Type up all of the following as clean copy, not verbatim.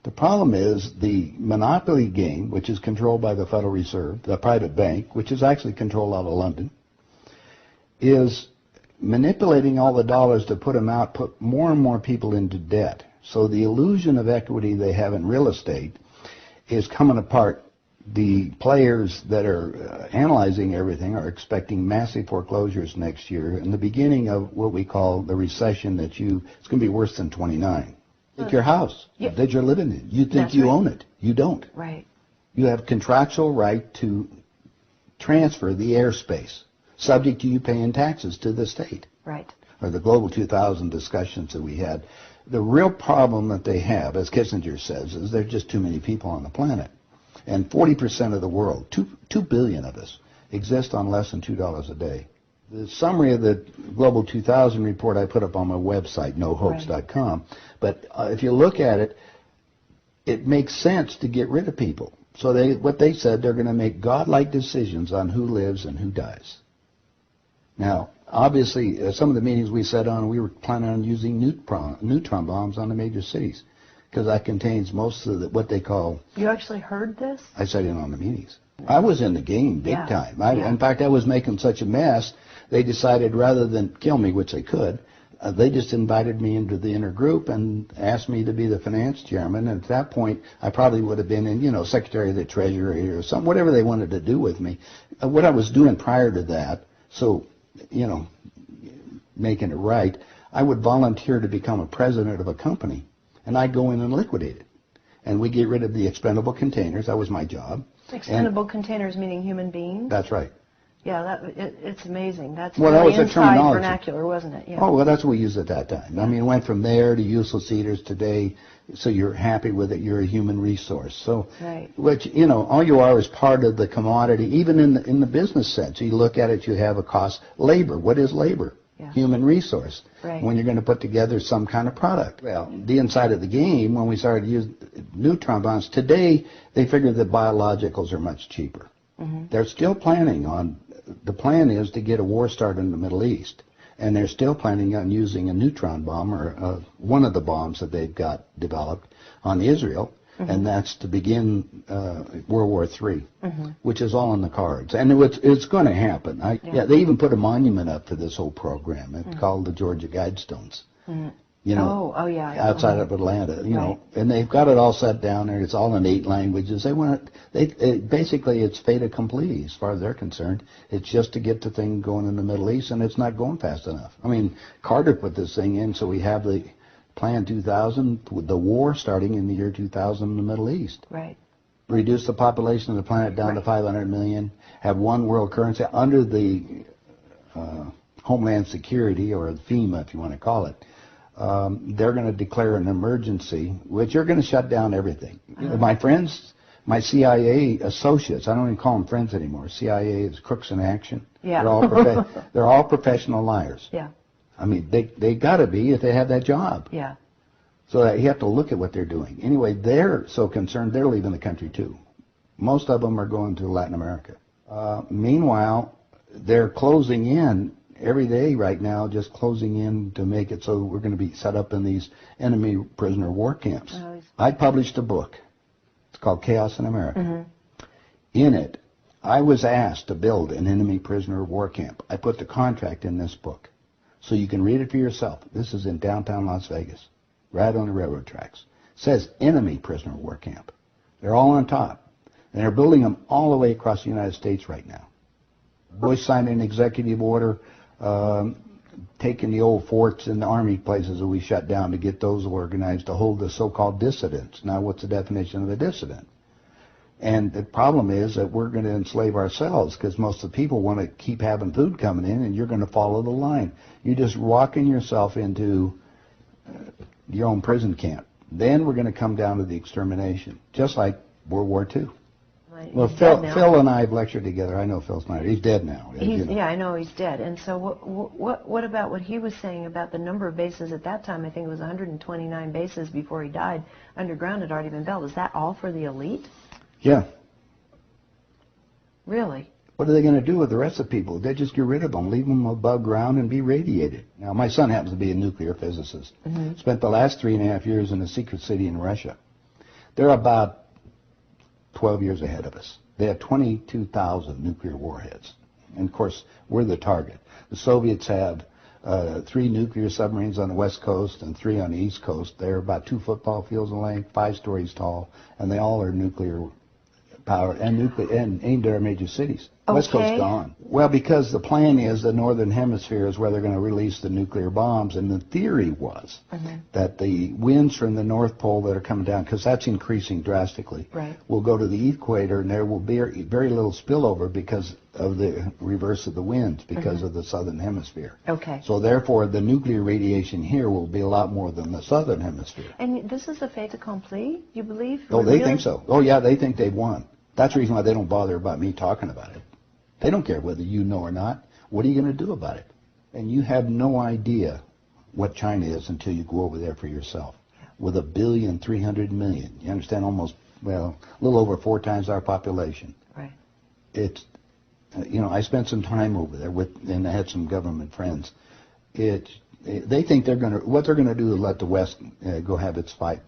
The problem is the monopoly game, which is controlled by the Federal Reserve, the private bank, which is actually controlled out of London, is manipulating all the dollars to put them out, put more and more people into debt. So the illusion of equity they have in real estate is coming apart. The players that are analyzing everything are expecting massive foreclosures next year and the beginning of what we call the recession it's going to be worse than 29. It's your house that you're living in. You think you own it. You don't. Right. You have contractual right to transfer the airspace, subject to you paying taxes to the state. Right. Or the Global 2000 discussions that we had. The real problem that they have, as Kissinger says, is there's just too many people on the planet. And 40% of the world, 2 billion of us, exist on less than $2 a day. The summary of the Global 2000 report I put up on my website, nohoax.com. Right. But if you look at it, it makes sense to get rid of people. So what they said, they're going to make godlike decisions on who lives and who dies. Now, obviously, some of the meetings we sat on, we were planning on using neutron bombs on the major cities, because that contains most of what they call... You actually heard this? I sat in on the meetings. I was in the game big time. In fact, I was making such a mess, they decided rather than kill me, which they could, they just invited me into the inner group and asked me to be the finance chairman. And at that point, I probably would have been in, Secretary of the Treasury or something, whatever they wanted to do with me. What I was doing prior to that, so, making it right, I would volunteer to become a president of a company. And I'd go in and liquidate it. And we get rid of the expendable containers. That was my job. Expendable containers meaning human beings? That's right. Yeah, it's amazing. That's well, really that was inside vernacular, wasn't it? Yeah. Oh, well, that's what we used at that time. I mean, it went from there to useless eaters today. So you're happy with it. You're a human resource. So, which, all you are is part of the commodity, even in the business sense. You look at it, you have a cost. Labor. What is labor? Human resource. Right. When you're going to put together some kind of product. Well, the inside of the game, when we started to use neutron bombs, today they figure that biologicals are much cheaper. Mm-hmm. They're still planning on, the plan is to get a war started in the Middle East. And they're still planning on using a neutron bomb, or one of the bombs that they've got developed on Israel. Mm-hmm. And that's to begin World War III, which is all in the cards. And it's going to happen. They even put a monument up for this whole program. It's called the Georgia Guidestones. Outside of Atlanta, and they've got it all set down there. It's all in 8 languages. Basically, it's fait accompli as far as they're concerned. It's just to get the thing going in the Middle East, and it's not going fast enough. I mean, Carter put this thing in, so we have the Plan 2000, with the war starting in the year 2000 in the Middle East. Right. Reduce the population of the planet down to 500 million, have one world currency under the Homeland Security, or FEMA if you want to call it. They're going to declare an emergency, which are going to shut down everything. My friends, my CIA associates, I don't even call them friends anymore. CIA is crooks in action. Yeah. They're all professional liars. Yeah. I mean, they got to be if they have that job. Yeah. So that you have to look at what they're doing. Anyway, they're so concerned, they're leaving the country too. Most of them are going to Latin America. Meanwhile, they're closing in every day right now, just closing in to make it so we're going to be set up in these enemy prisoner of war camps. I published a book. It's called Chaos in America. Mm-hmm. In it, I was asked to build an enemy prisoner of war camp. I put the contract in this book. So you can read it for yourself. This is in downtown Las Vegas, right on the railroad tracks. It says enemy prisoner of war camp. They're all on top. And they're building them all the way across the United States right now. Bush signed an executive order taking the old forts and the army places that we shut down to get those organized to hold the so-called dissidents. Now, what's the definition of a dissident? And the problem is that we're going to enslave ourselves because most of the people want to keep having food coming in, and you're going to follow the line. You're just walking yourself into your own prison camp. Then we're going to come down to the extermination, just like World War II. Well, Phil and I have lectured together. I know Phil's not. He's dead now. Yeah, I know he's dead. And so what about what he was saying about the number of bases at that time? I think it was 129 bases before he died. Underground had already been built. Is that all for the elite? Yeah. Really? What are they going to do with the rest of the people? They just get rid of them, leave them above ground, and be radiated. Now, my son happens to be a nuclear physicist. Mm-hmm. Spent the last 3.5 years in a secret city in Russia. They're about 12 years ahead of us. They have 22,000 nuclear warheads. And of course, we're the target. The Soviets have 3 nuclear submarines on the west coast and 3 on the east coast. They're about 2 football fields in length, 5 stories tall, and they all are nuclear powered and aimed at our major cities. Okay. West Coast gone. Well, because the plan is the northern hemisphere is where they're going to release the nuclear bombs, and the theory was that the winds from the North Pole that are coming down, because that's increasing drastically, will go to the equator, and there will be very little spillover because of the reverse of the winds, because of the southern hemisphere. Okay. So therefore, the nuclear radiation here will be a lot more than the southern hemisphere. And this is a fait accompli, you believe? Oh, they think so. Oh, yeah, they think they've won. That's the reason why they don't bother about me talking about it. They don't care whether you know or not. What are you going to do about it? And you have no idea what China is until you go over there for yourself. With 1,300,000,000, you understand, almost, well, a little over 4 times our population. Right. It's, I spent some time over there and I had some government friends. They think what they're going to do is let the West go have its fight.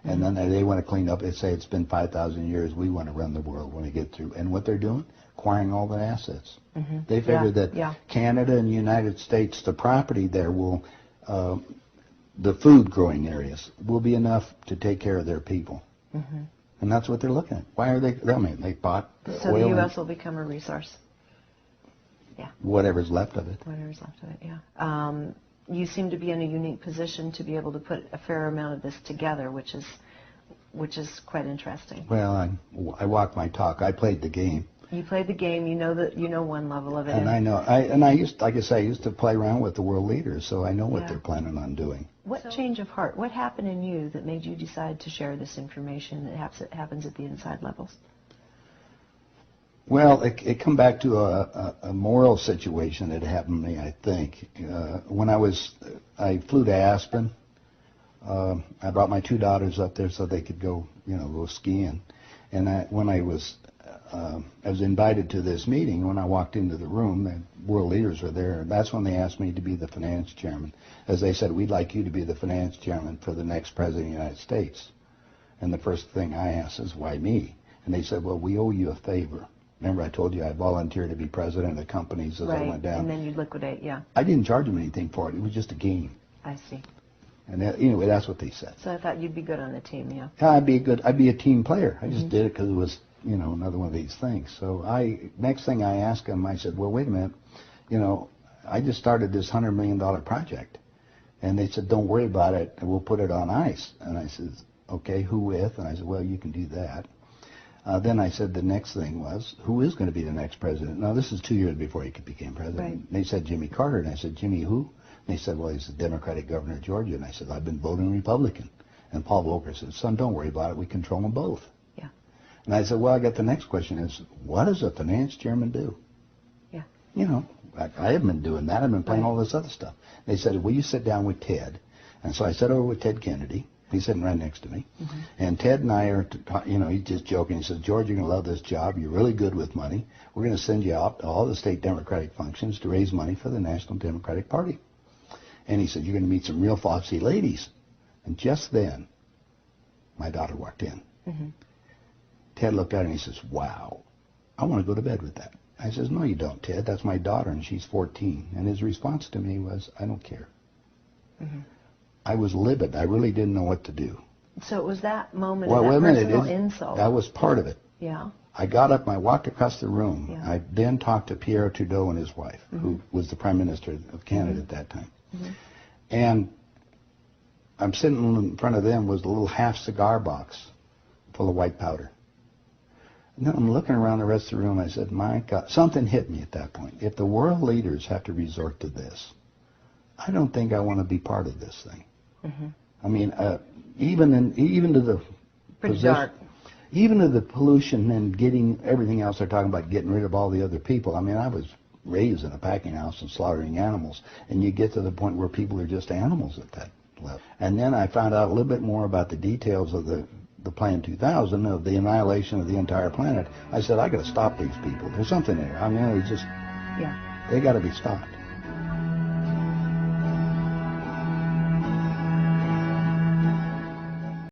And then they want to clean up. They say it's been 5,000 years. We want to run the world when we get through. And what they're doing? Acquiring all the assets. They figure that Canada and the United States, the property there will, the food growing areas will be enough to take care of their people. And that's what they're looking at. Why are they? I mean, they bought so oil. the U.S. will become a resource. Yeah. Whatever's left of it. Whatever's left of it. Yeah. You seem to be in a unique position to be able to put a fair amount of this together, which is quite interesting. Well, I walk my talk. I played the game. You played the game. You know one level of it. And I know. I used to play around with the world leaders, so I know what they're planning on doing. What change of heart? What happened in you that made you decide to share this information that happens at the inside levels? Well, it come back to a moral situation that happened to me, I think. When I flew to Aspen. I brought my 2 daughters up there so they could go skiing. And when I was invited to this meeting. When I walked into the room, the world leaders were there. And that's when they asked me to be the finance chairman. As they said, we'd like you to be the finance chairman for the next president of the United States. And the first thing I asked is, why me? And they said, well, we owe you a favor. Remember I told you I volunteered to be president of companies as I went down. And then you liquidate, yeah. I didn't charge them anything for it. It was just a game. I see. And anyway, that's what they said. So I thought you'd be good on the team, yeah. I'd be a team player. I just did it because it was, another one of these things. So next thing I asked them, I said, well, wait a minute. I just started this $100 million project. And they said, don't worry about it. We'll put it on ice. And I said, okay, who with? And I said, well, you can do that. Then I said the next thing was, who is going to be the next president? Now, this is 2 years before he became president. Right. They said Jimmy Carter. And I said, Jimmy who? And they said, well, he's the Democratic governor of Georgia. And I said, I've been voting Republican. And Paul Volcker said, son, don't worry about it. We control them both. Yeah. And I said, well, I got the next question is, what does a finance chairman do? Yeah. I haven't been doing that. I've been playing all this other stuff. They said, will you sit down with Ted? And so I sat over with Ted Kennedy. He's sitting right next to me. And Ted and I are, he's just joking. He says, George, you're going to love this job. You're really good with money. We're going to send you out to all the state Democratic functions to raise money for the National Democratic Party. And he said, you're going to meet some real foxy ladies. And just then, my daughter walked in. Ted looked at her and he says, wow, I want to go to bed with that. I says, no, you don't, Ted. That's my daughter, and she's 14. And his response to me was, I don't care. I was livid. I really didn't know what to do. So it was that moment Well, of wait a that minute. personal insult. That was part of it. Yeah. I got up and I walked across the room. Yeah. I then talked to Pierre Trudeau and his wife, who was the Prime Minister of Canada at that time. And I'm sitting in front of them was a little half cigar box full of white powder. And then I'm looking around the rest of the room. I said, my God, something hit me at that point. If the world leaders have to resort to this, I don't think I want to be part of this thing. I mean, even to the Pretty dark. Even to the pollution and getting everything else they're talking about, getting rid of all the other people. I mean, I was raised in a packing house and slaughtering animals, and you get to the point where people are just animals at that level. And then I found out a little bit more about the details of the Plan 2000, of the annihilation of the entire planet. I said, I got to stop these people. There's something there. I mean, it's just, they got to be stopped.